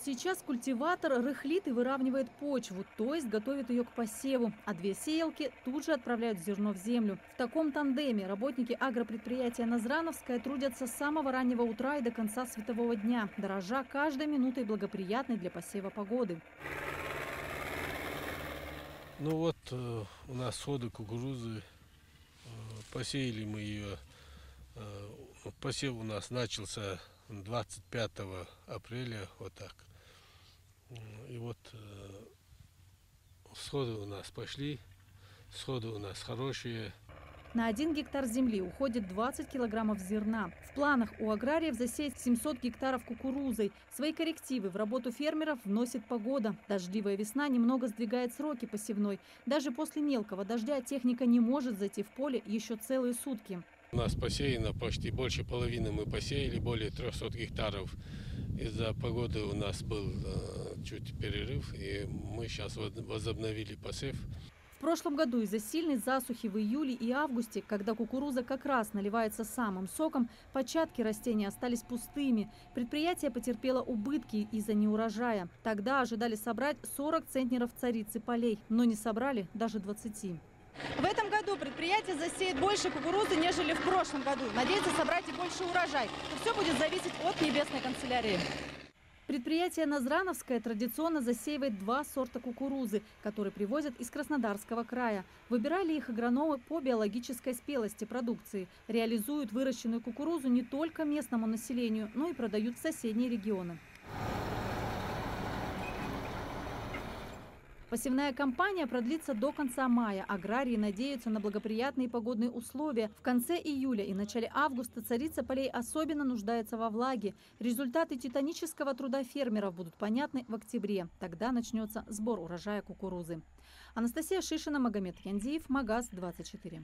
Сейчас культиватор рыхлит и выравнивает почву, то есть готовит ее к посеву, а две сеялки тут же отправляют зерно в землю. В таком тандеме работники агропредприятия «Назрановская» трудятся с самого раннего утра и до конца светового дня, дорожа каждой минутой благоприятной для посева погоды. Ну вот у нас сходы кукурузы, посеяли мы ее, посев у нас начался 25 апреля, вот так. И вот сходы у нас пошли, сходы у нас хорошие. На 1 гектар земли уходит 20 килограммов зерна. В планах у аграриев засеять 700 гектаров кукурузой. Свои коррективы в работу фермеров вносит погода. Дождливая весна немного сдвигает сроки посевной. Даже после мелкого дождя техника не может зайти в поле еще целые сутки. У нас посеяно почти больше половины мы посеяли, более 300 гектаров. Из-за погоды у нас был чуть перерыв, и мы сейчас возобновили посев. В прошлом году из-за сильной засухи в июле и августе, когда кукуруза как раз наливается самым соком, початки растений остались пустыми. Предприятие потерпело убытки из-за неурожая. Тогда ожидали собрать 40 центнеров царицы полей, но не собрали даже 20. В этом году предприятие засеет больше кукурузы, нежели в прошлом году. Надеется собрать и больше урожай. Но все будет зависеть от небесной канцелярии. Предприятие «Назрановское» традиционно засеивает 2 сорта кукурузы, которые привозят из Краснодарского края. Выбирали их агрономы по биологической спелости продукции. Реализуют выращенную кукурузу не только местному населению, но и продают в соседние регионы. Посевная кампания продлится до конца мая. Аграрии надеются на благоприятные погодные условия. В конце июля и начале августа царица полей особенно нуждается во влаге. Результаты титанического труда фермеров будут понятны в октябре. Тогда начнется сбор урожая кукурузы. Анастасия Шишина, Магомед Яндиев, Магаз 24.